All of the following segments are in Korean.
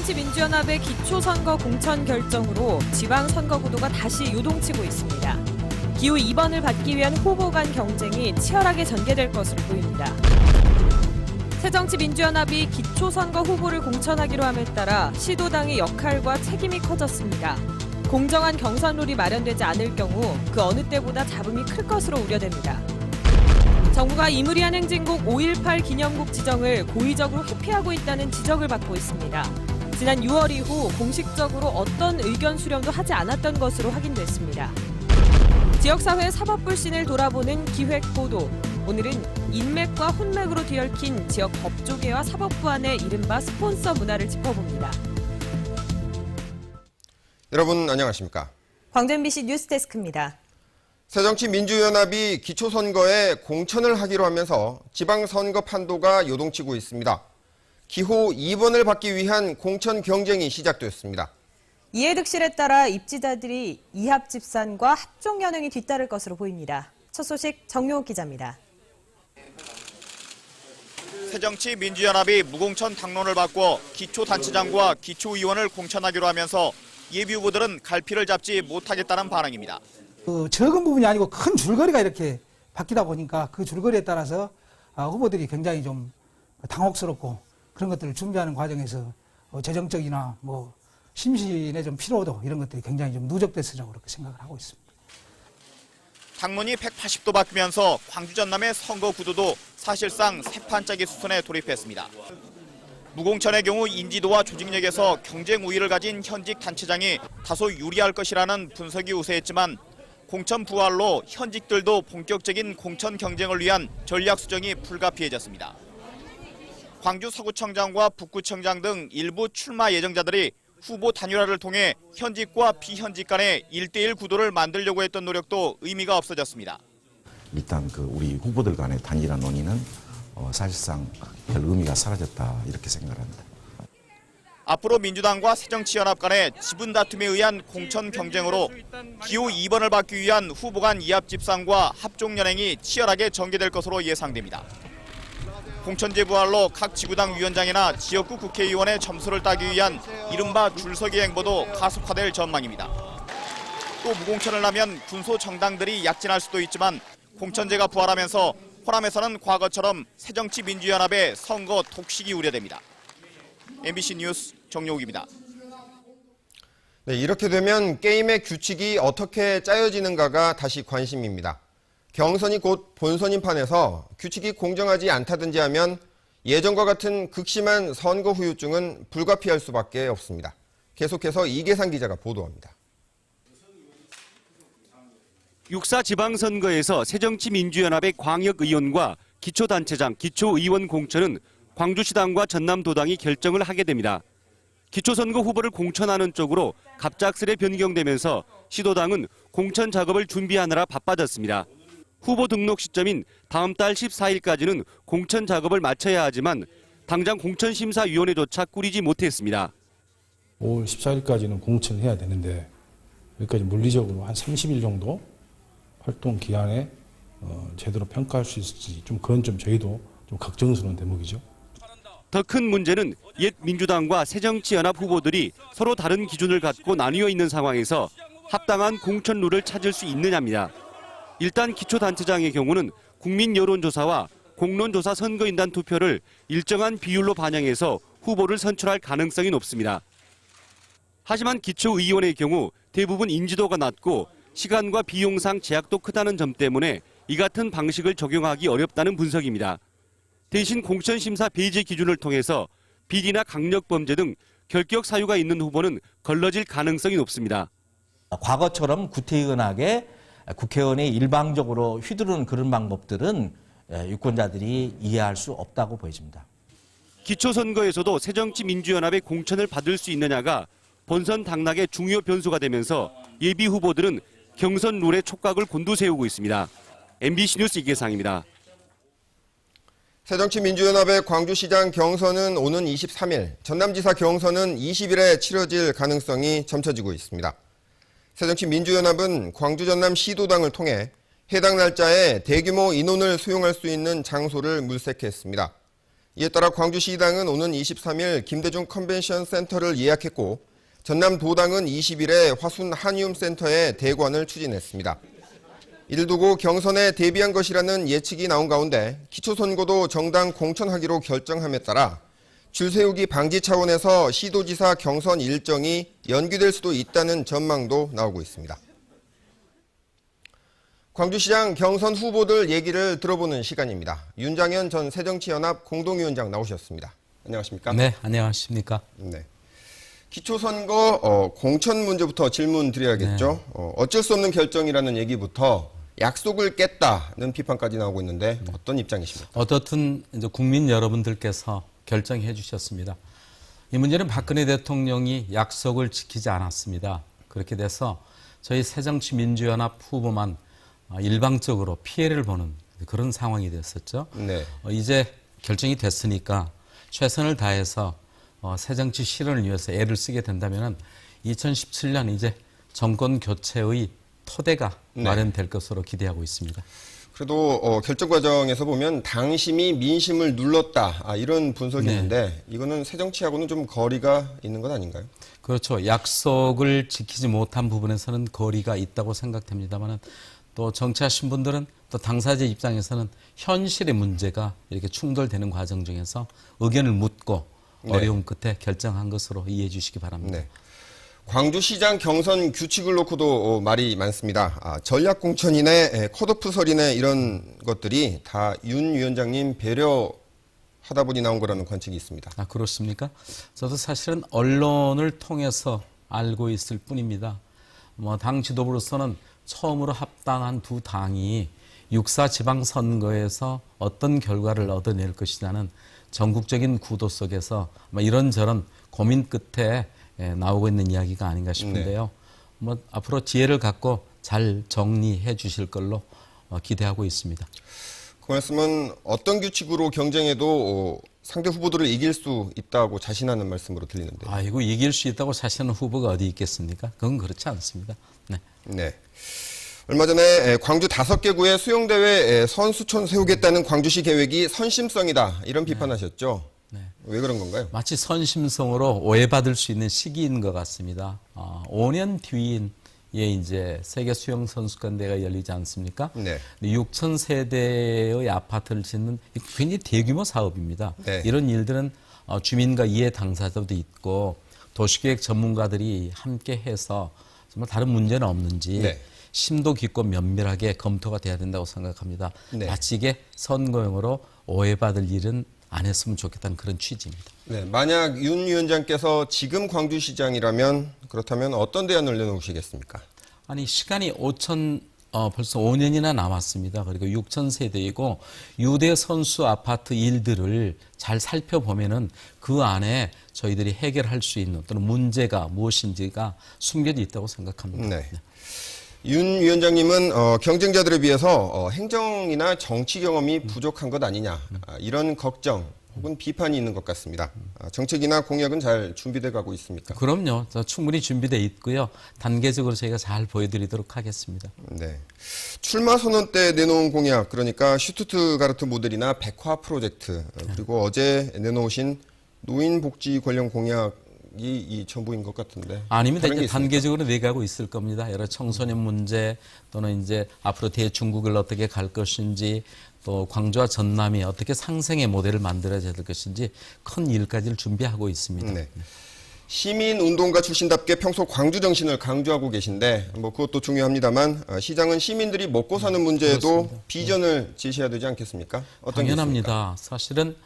새정치민주연합의 기초선거 공천 결정으로 지방선거구도가 다시 요동치고 있습니다. 기호 2번을 받기 위한 후보 간 경쟁이 치열하게 전개될 것으로 보입니다. 새정치민주연합이 기초선거 후보를 공천하기로 함에 따라 시도당의 역할과 책임이 커졌습니다. 공정한 경선룰이 마련되지 않을 경우 그 어느 때보다 잡음이 클 것으로 우려됩니다. 정부가 이무리한 행진곡 5.18 기념국 지정을 고의적으로 회피하고 있다는 지적을 받고 있습니다. 지난 6월 이후 공식적으로 어떤 의견 수렴도 하지 않았던 것으로 확인됐습니다. 지역사회 사법불신을 돌아보는 기획보도. 오늘은 인맥과 혼맥으로 뒤얽힌 지역 법조계와 사법부 안의 이른바 스폰서 문화를 짚어봅니다. 여러분 안녕하십니까? 광주 MBC 뉴스데스크입니다. 새정치민주연합이 기초선거에 공천을 하기로 하면서 지방선거 판도가 요동치고 있습니다. 기호 2번을 받기 위한 공천 경쟁이 시작되었습니다. 이해 득실에 따라 입지자들이 이합 집산과 합종 연행이 뒤따를 것으로 보입니다. 첫 소식 정용욱 기자입니다. 새정치민주연합이 무공천 당론을 바꿔 기초단체장과 기초의원을 공천하기로 하면서 예비 후보들은 갈피를 잡지 못하겠다는 반응입니다. 적은 부분이 아니고 큰 줄거리가 이렇게 바뀌다 보니까 그 줄거리에 따라서 후보들이 굉장히 좀 당혹스럽고 그런 것들을 준비하는 과정에서 재정적이나 심신의 좀 피로도 이런 것들이 굉장히 좀 누적됐으라고 그렇게 생각을 하고 있습니다. 당론이 180도 바뀌면서 광주 전남의 선거 구도도 사실상 새판짜기 수순에 돌입했습니다. 무공천의 경우 인지도와 조직력에서 경쟁 우위를 가진 현직 단체장이 다소 유리할 것이라는 분석이 우세했지만 공천 부활로 현직들도 본격적인 공천 경쟁을 위한 전략 수정이 불가피해졌습니다. 광주 서구청장과 북구청장 등 일부 출마 예정자들이 후보 단일화를 통해 현직과 비현직 간의 1대1 구도를 만들려고 했던 노력도 의미가 없어졌습니다. 일단 우리 후보들 간의 단일화 논의는 사실상 별 의미가 사라졌다 이렇게 생각을 합니다. 앞으로 민주당과 새정치연합 간의 지분 다툼에 의한 공천 경쟁으로 기호 2번을 받기 위한 후보 간 이합 집산과 합종 연행이 치열하게 전개될 것으로 예상됩니다. 공천제 부활로 각 지구당 위원장이나 지역구 국회의원의 점수를 따기 위한 이른바 줄서기 행보도 가속화될 전망입니다. 또 무공천을 하면 군소 정당들이 약진할 수도 있지만 공천제가 부활하면서 호남에서는 과거처럼 새정치민주연합의 선거 독식이 우려됩니다. MBC 뉴스 정용욱입니다. 네, 이렇게 되면 게임의 규칙이 어떻게 짜여지는가가 다시 관심입니다. 경선이 곧 본선인 판에서 규칙이 공정하지 않다든지 하면 예전과 같은 극심한 선거 후유증은 불가피할 수밖에 없습니다. 계속해서 이계상 기자가 보도합니다. 6.4 지방선거에서 새정치민주연합의 광역의원과 기초단체장, 기초의원 공천은 광주시당과 전남도당이 결정을 하게 됩니다. 기초선거 후보를 공천하는 쪽으로 갑작스레 변경되면서 시도당은 공천 작업을 준비하느라 바빠졌습니다. 후보 등록 시점인 다음 달 14일까지는 공천 작업을 마쳐야 하지만 당장 공천심사위원회조차 꾸리지 못했습니다. 5월 14일까지는 공천해야 되는데 여기까지 물리적으로 한 30일 정도 활동 기간에 제대로 평가할 수 있을지 그건 저희도 좀 걱정스러운 대목이죠. 더 큰 문제는 옛 민주당과 새정치연합 후보들이 서로 다른 기준을 갖고 나뉘어 있는 상황에서 합당한 공천 룰을 찾을 수 있느냐입니다. 일단 기초단체장의 경우는 국민 여론조사와 공론조사 선거인단 투표를 일정한 비율로 반영해서 후보를 선출할 가능성이 높습니다. 하지만 기초의원의 경우 대부분 인지도가 낮고 시간과 비용상 제약도 크다는 점 때문에 이 같은 방식을 적용하기 어렵다는 분석입니다. 대신 공천심사 배제 기준을 통해서 비리나 강력범죄 등 결격 사유가 있는 후보는 걸러질 가능성이 높습니다. 과거처럼 구태의연하게 국회의원이 일방적으로 휘두르는 그런 방법들은 유권자들이 이해할 수 없다고 보여집니다. 기초선거에서도 새정치민주연합의 공천을 받을 수 있느냐가 본선 당락의 중요 변수가 되면서 예비 후보들은 경선 룰의 촉각을 곤두세우고 있습니다. MBC 뉴스 이계상입니다. 새정치민주연합의 광주시장 경선은 오는 23일, 전남지사 경선은 20일에 치러질 가능성이 점쳐지고 있습니다. 새정치민주연합은 광주 전남 시도당을 통해 해당 날짜에 대규모 인원을 수용할 수 있는 장소를 물색했습니다. 이에 따라 광주시당은 오는 23일 김대중 컨벤션 센터를 예약했고 전남도당은 20일에 화순 한의움 센터에 대관을 추진했습니다. 이를 두고 경선에 대비한 것이라는 예측이 나온 가운데 기초선거도 정당 공천하기로 결정함에 따라 줄 세우기 방지 차원에서 시도지사 경선 일정이 연기될 수도 있다는 전망도 나오고 있습니다. 광주시장 경선 후보들 얘기를 들어보는 시간입니다. 윤장현 전 새정치연합 공동위원장 나오셨습니다. 안녕하십니까? 네, 안녕하십니까? 네. 기초선거 공천 문제부터 질문 드려야겠죠. 어쩔 수 없는 결정이라는 얘기부터 약속을 깼다는 비판까지 나오고 있는데 어떤 입장이십니까? 어떻든 이제 국민 여러분들께서 결정해 주셨습니다. 이 문제는 박근혜 대통령이 약속을 지키지 않았습니다. 그렇게 돼서 저희 새정치민주연합 후보만 일방적으로 피해를 보는 그런 상황이 됐었죠. 네. 이제 결정이 됐으니까 최선을 다해서 새정치 실현을 위해서 애를 쓰게 된다면 2017년 이제 정권 교체의 토대가 네. 마련될 것으로 기대하고 있습니다. 그래도 결정 과정에서 보면 당심이 민심을 눌렀다 이런 분석이 있는데 이거는 새정치하고는 좀 거리가 있는 것 아닌가요? 그렇죠. 약속을 지키지 못한 부분에서는 거리가 있다고 생각됩니다만 또 정치하신 분들은 또 당사자 입장에서는 현실의 문제가 이렇게 충돌되는 과정 중에서 의견을 묻고 어려운 끝에 결정한 것으로 이해해 주시기 바랍니다. 네. 광주시장 경선 규칙을 놓고도 말이 많습니다. 전략공천이네 컷오프설이네 이런 것들이 다 윤 위원장님 배려하다 보니 나온 거라는 관측이 있습니다. 아, 그렇습니까? 저도 사실은 언론을 통해서 알고 있을 뿐입니다. 당 지도부로서는 처음으로 합당한 두 당이 6.4 지방선거에서 어떤 결과를 얻어낼 것이냐는 전국적인 구도 속에서 이런저런 고민 끝에 나오고 있는 이야기가 아닌가 싶은데요. 앞으로 지혜를 갖고 잘 정리해 주실 걸로 기대하고 있습니다. 그 말씀은 어떤 규칙으로 경쟁해도 상대 후보들을 이길 수 있다고 자신하는 말씀으로 들리는데. 아이고, 이길 수 있다고 자신하는 후보가 어디 있겠습니까? 그건 그렇지 않습니다. 네. 네. 얼마 전에 광주 5개구의 수영대회 선수촌 세우겠다는 광주시 계획이 선심성이다 이런 비판하셨죠? 네. 왜 그런 건가요? 마치 선심성으로 오해받을 수 있는 시기인 것 같습니다. 5년 뒤에 이제 세계 수영 선수권 대회가 열리지 않습니까? 네. 6천 세대의 아파트를 짓는 굉장히 대규모 사업입니다. 네. 이런 일들은 주민과 이해 당사자도 있고 도시계획 전문가들이 함께해서 정말 다른 문제는 없는지 네. 심도 깊고 면밀하게 검토가 돼야 된다고 생각합니다. 네. 마치 이게 선거용으로 오해받을 일은 안 했으면 좋겠다는 그런 취지입니다. 네. 만약 윤 위원장께서 지금 광주시장이라면 그렇다면 어떤 대안을 내놓으시겠습니까? 아니, 시간이 벌써 5년이나 남았습니다. 그리고 6천 세대이고 유대 선수 아파트 일들을 잘 살펴보면은 그 안에 저희들이 해결할 수 있는 또는 문제가 무엇인지가 숨겨져 있다고 생각합니다. 네. 윤 위원장님은 경쟁자들에 비해서 행정이나 정치 경험이 부족한 것 아니냐 이런 걱정 혹은 비판이 있는 것 같습니다. 정책이나 공약은 잘 준비돼 가고 있습니까? 그럼요. 충분히 준비되어 있고요. 단계적으로 저희가 잘 보여드리도록 하겠습니다. 네. 출마 선언 때 내놓은 공약 그러니까 슈투트가르트 모델이나 백화 프로젝트 그리고 어제 내놓으신 노인 복지 관련 공약 이 전부인 것 같은데. 아닙니다. 다른 게 이제 있습니까? 단계적으로 내가고 있을 겁니다. 여러 청소년 문제 또는 이제 앞으로 대중국을 어떻게 갈 것인지 또 광주와 전남이 어떻게 상생의 모델을 만들어야 될 것인지 큰 일까지를 준비하고 있습니다. 네. 시민 운동가 출신답게 평소 광주 정신을 강조하고 계신데 그것도 중요합니다만 시장은 시민들이 먹고 사는 문제에도 그렇습니다. 비전을 제시해야 되지 않겠습니까? 어떤 게 당연합니다. 사실은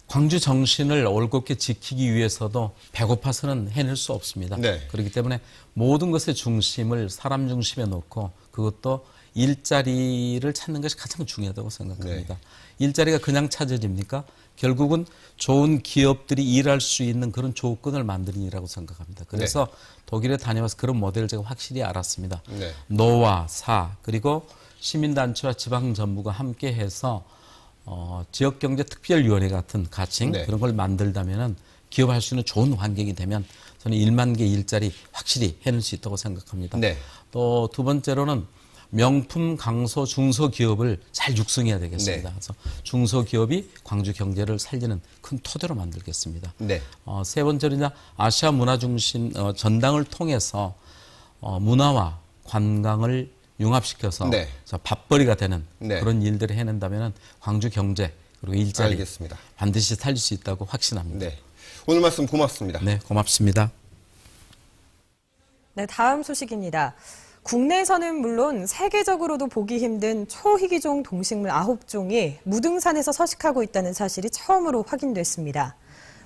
광주 정신을 올곧게 지키기 위해서도 배고파서는 해낼 수 없습니다. 네. 그렇기 때문에 모든 것의 중심을 사람 중심에 놓고 그것도 일자리를 찾는 것이 가장 중요하다고 생각합니다. 일자리가 그냥 찾아집니까? 결국은 좋은 기업들이 일할 수 있는 그런 조건을 만드는 일이라고 생각합니다. 그래서 독일에 다녀와서 그런 모델을 제가 확실히 알았습니다. 네. 노와 사 그리고 시민단체와 지방정부가 함께해서 지역경제특별위원회 같은 가칭 네. 그런 걸 만들다면은 기업할 수 있는 좋은 환경이 되면 저는 1만 개 일자리 확실히 해낼 수 있다고 생각합니다. 네. 또 두 번째로는 명품 강소 중소기업을 잘 육성해야 되겠습니다. 네. 그래서 중소기업이 광주 경제를 살리는 큰 토대로 만들겠습니다. 네. 세 번째는 이제 아시아 문화 중심 전당을 통해서 문화와 관광을 융합시켜서 네. 밥벌이가 되는 네. 그런 일들을 해낸다면 광주 경제 그리고 일자리 알겠습니다. 반드시 살릴 수 있다고 확신합니다. 네. 오늘 말씀 고맙습니다. 네, 고맙습니다. 네, 다음 소식입니다. 국내에서는 물론 세계적으로도 보기 힘든 초희귀종 동식물 9종이 무등산에서 서식하고 있다는 사실이 처음으로 확인됐습니다.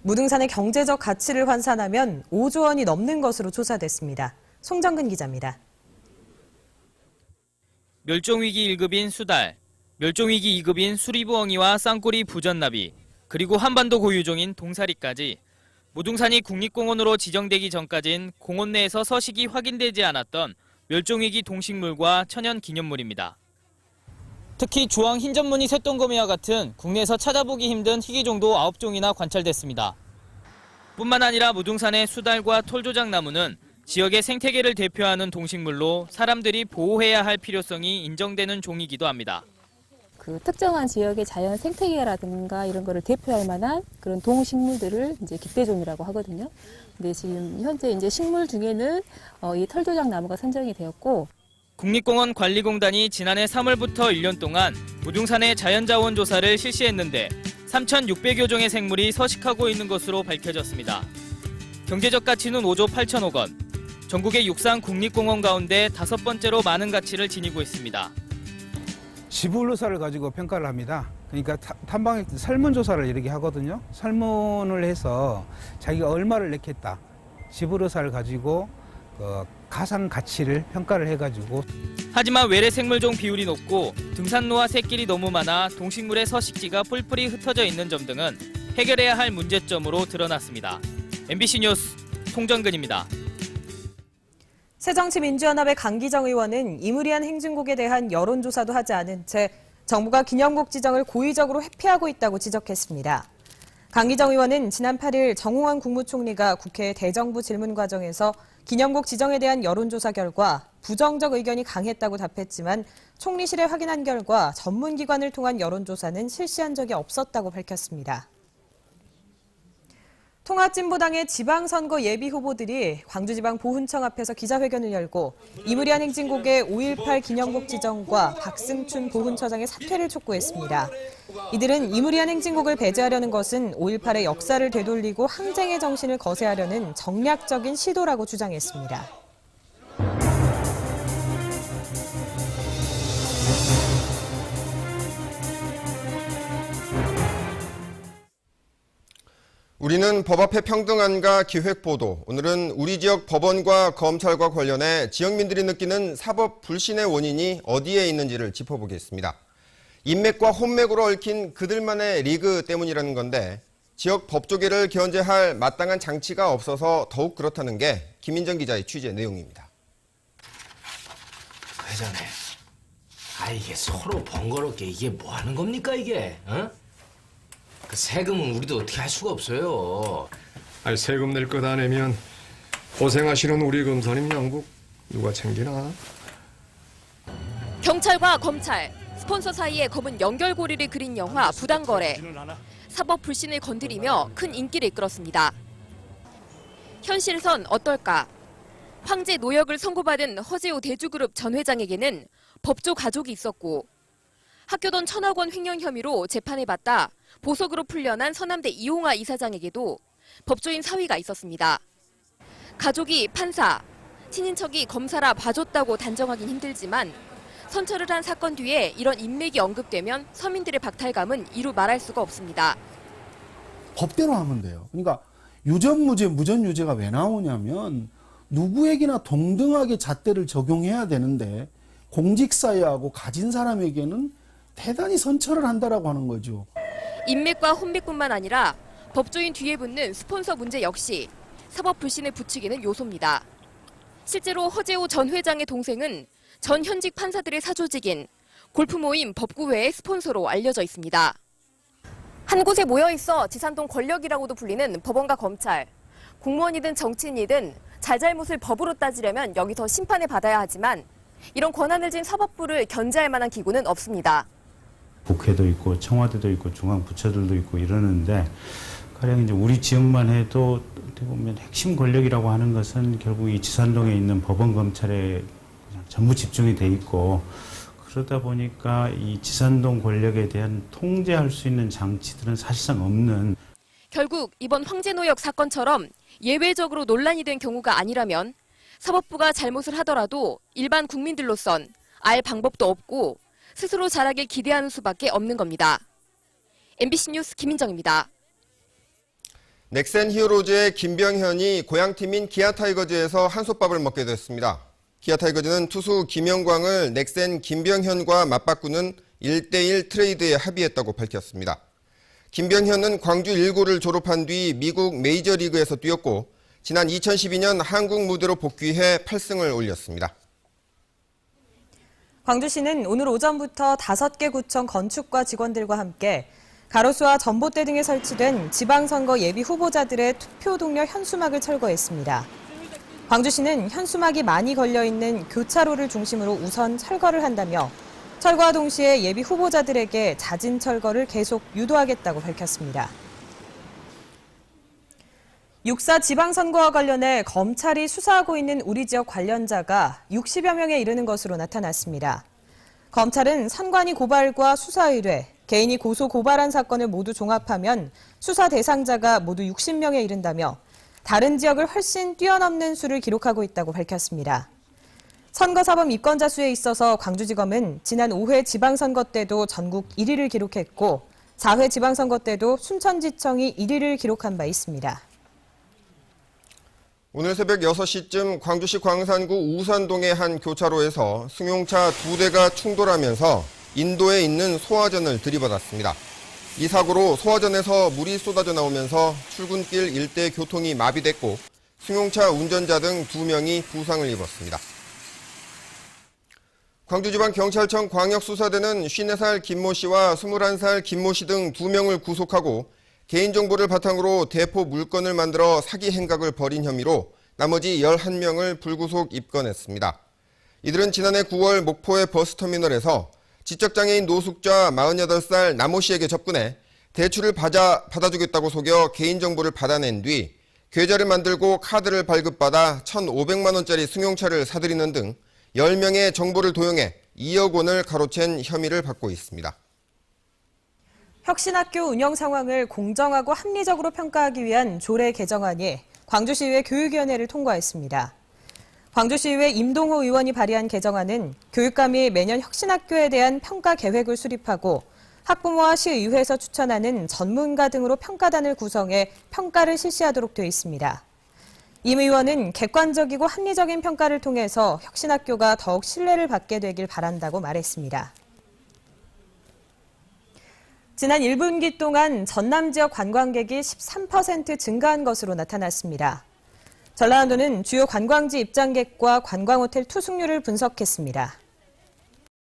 무등산의 경제적 가치를 환산하면 5조 원이 넘는 것으로 조사됐습니다. 송정근 기자입니다. 멸종위기 1급인 수달, 멸종위기 2급인 수리부엉이와 쌍꼬리 부전나비, 그리고 한반도 고유종인 동사리까지 무등산이 국립공원으로 지정되기 전까진 공원 내에서 서식이 확인되지 않았던 멸종위기 동식물과 천연기념물입니다. 특히 주황 흰점무늬 쇳덩거미와 같은 국내에서 찾아보기 힘든 희귀종도 9종이나 관찰됐습니다. 뿐만 아니라 무등산의 수달과 톨조장나무는 지역의 생태계를 대표하는 동식물로 사람들이 보호해야 할 필요성이 인정되는 종이기도 합니다. 그 특정한 지역의 자연 생태계라든가 이런 거를 대표할 만한 그런 동식물들을 이제 기대종이라고 하거든요. 근데 지금 현재 이제 식물 중에는 이 털조장 나무가 선정이 되었고, 국립공원 관리공단이 지난해 3월부터 1년 동안 무등산의 자연자원 조사를 실시했는데 3,600여 종의 생물이 서식하고 있는 것으로 밝혀졌습니다. 경제적 가치는 5조 8천억 원. 전국의 육상 국립공원 가운데 5번째로 많은 가치를 지니고 있습니다. 지불로사를 가지고 평가를 합니다. 그러니까 탐방 설문조사를 이렇게 하거든요. 설문을 해서 자기가 얼마를 냈겠다. 지불로사를 가지고 가상 가치를 평가를 해가지고. 하지만 외래 생물종 비율이 높고 등산로와 새길이 너무 많아 동식물의 서식지가 뿔뿔이 흩어져 있는 점 등은 해결해야 할 문제점으로 드러났습니다. MBC 뉴스 송정근입니다. 새정치민주연합의 강기정 의원은 이무리한 행진곡에 대한 여론조사도 하지 않은 채 정부가 기념곡 지정을 고의적으로 회피하고 있다고 지적했습니다. 강기정 의원은 지난 8일 정홍원 국무총리가 국회 대정부 질문 과정에서 기념곡 지정에 대한 여론조사 결과 부정적 의견이 강했다고 답했지만 총리실에 확인한 결과 전문기관을 통한 여론조사는 실시한 적이 없었다고 밝혔습니다. 통합진보당의 지방선거 예비 후보들이 광주지방보훈청 앞에서 기자회견을 열고 이무리한 행진곡의 5.18 기념곡 지정과 박승춘 보훈처장의 사퇴를 촉구했습니다. 이들은 이무리한 행진곡을 배제하려는 것은 5.18의 역사를 되돌리고 항쟁의 정신을 거세하려는 정략적인 시도라고 주장했습니다. 우리는 법 앞에 평등함과 기획보도, 오늘은 우리 지역 법원과 검찰과 관련해 지역민들이 느끼는 사법 불신의 원인이 어디에 있는지를 짚어보겠습니다. 인맥과 혼맥으로 얽힌 그들만의 리그 때문이라는 건데 지역 법조계를 견제할 마땅한 장치가 없어서 더욱 그렇다는 게 김인정 기자의 취재 내용입니다. 회장님, 이게 서로 번거롭게 이게 뭐 하는 겁니까 이게? 어? 그 세금은 우리도 어떻게 할 수가 없어요. 세금 낼 것 안 내면 고생하시는 우리 검사님 양국 누가 챙기나? 경찰과 검찰, 스폰서 사이에 검은 연결고리를 그린 영화 부당거래. 사법 불신을 건드리며 큰 인기를 이끌었습니다. 현실선 어떨까? 황제 노역을 선고받은 허재호 대주그룹 전 회장에게는 법조 가족이 있었고 학교돈 1,000억 원 횡령 혐의로 재판을 받다 보석으로 풀려난 서남대 이홍화 이사장에게도 법조인 사위가 있었습니다. 가족이 판사, 친인척이 검사라 봐줬다고 단정하긴 힘들지만 선처를 한 사건 뒤에 이런 인맥이 언급되면 서민들의 박탈감은 이루 말할 수가 없습니다. 법대로 하면 돼요. 그러니까 유전무죄, 무전유죄가 왜 나오냐면 누구에게나 동등하게 잣대를 적용해야 되는데 공직사회하고 가진 사람에게는 대단히 선처를 한다라고 하는 거죠. 인맥과 혼맥뿐만 아니라 법조인 뒤에 붙는 스폰서 문제 역시 사법 불신을 부추기는 요소입니다. 실제로 허재호 전 회장의 동생은 전 현직 판사들의 사조직인 골프 모임 법구회의 스폰서로 알려져 있습니다. 한 곳에 모여 있어 지산동 권력이라고도 불리는 법원과 검찰. 공무원이든 정치인이든 잘잘못을 법으로 따지려면 여기서 심판을 받아야 하지만 이런 권한을 진 사법부를 견제할 만한 기구는 없습니다. 국회도 있고 청와대도 있고 중앙 부처들도 있고 이러는데 가령 이제 우리 지역만 해도 어떻게 보면 핵심 권력이라고 하는 것은 결국 이 지산동에 있는 법원 검찰에 그냥 전부 집중이 돼 있고 그러다 보니까 이 지산동 권력에 대한 통제할 수 있는 장치들은 사실상 없는. 결국 이번 황제노역 사건처럼 예외적으로 논란이 된 경우가 아니라면 사법부가 잘못을 하더라도 일반 국민들로선 알 방법도 없고 스스로 잘하길 기대하는 수밖에 없는 겁니다. MBC 뉴스 김민정입니다. 넥센 히어로즈의 김병현이 고향팀인 기아 타이거즈에서 한솥밥을 먹게 됐습니다. 기아 타이거즈는 투수 김영광을 넥센 김병현과 맞바꾸는 1대1 트레이드에 합의했다고 밝혔습니다. 김병현은 광주 1고를 졸업한 뒤 미국 메이저리그에서 뛰었고 지난 2012년 한국 무대로 복귀해 8승을 올렸습니다. 광주시는 오늘 오전부터 5개 구청 건축과 직원들과 함께 가로수와 전봇대 등에 설치된 지방선거 예비 후보자들의 투표 동료 현수막을 철거했습니다. 광주시는 현수막이 많이 걸려있는 교차로를 중심으로 우선 철거를 한다며 철거와 동시에 예비 후보자들에게 자진 철거를 계속 유도하겠다고 밝혔습니다. 6.4 지방선거와 관련해 검찰이 수사하고 있는 우리 지역 관련자가 60여 명에 이르는 것으로 나타났습니다. 검찰은 선관위 고발과 수사 의뢰, 개인이 고소 고발한 사건을 모두 종합하면 수사 대상자가 모두 60명에 이른다며 다른 지역을 훨씬 뛰어넘는 수를 기록하고 있다고 밝혔습니다. 선거사범 입건자 수에 있어서 광주지검은 지난 5회 지방선거 때도 전국 1위를 기록했고 4회 지방선거 때도 순천지청이 1위를 기록한 바 있습니다. 오늘 새벽 6시쯤 광주시 광산구 우산동의 한 교차로에서 승용차 2대가 충돌하면서 인도에 있는 소화전을 들이받았습니다. 이 사고로 소화전에서 물이 쏟아져 나오면서 출근길 일대 교통이 마비됐고 승용차 운전자 등 2명이 부상을 입었습니다. 광주지방경찰청 광역수사대는 54살 김모 씨와 21살 김모 씨 등 2명을 구속하고 개인정보를 바탕으로 대포 물건을 만들어 사기 행각을 벌인 혐의로 나머지 11명을 불구속 입건했습니다. 이들은 지난해 9월 목포의 버스터미널에서 지적장애인 노숙자 48살 남모 씨에게 접근해 대출을 받아주겠다고 속여 개인정보를 받아낸 뒤 계좌를 만들고 카드를 발급받아 1,500만 원짜리 승용차를 사들이는 등 10명의 정보를 도용해 2억 원을 가로챈 혐의를 받고 있습니다. 혁신학교 운영 상황을 공정하고 합리적으로 평가하기 위한 조례 개정안이 광주시의회 교육위원회를 통과했습니다. 광주시의회 임동호 의원이 발의한 개정안은 교육감이 매년 혁신학교에 대한 평가 계획을 수립하고 학부모와 시의회에서 추천하는 전문가 등으로 평가단을 구성해 평가를 실시하도록 되어 있습니다. 임 의원은 객관적이고 합리적인 평가를 통해서 혁신학교가 더욱 신뢰를 받게 되길 바란다고 말했습니다. 지난 1분기 동안 전남 지역 관광객이 13% 증가한 것으로 나타났습니다. 전라남도는 주요 관광지 입장객과 관광호텔 투숙률을 분석했습니다.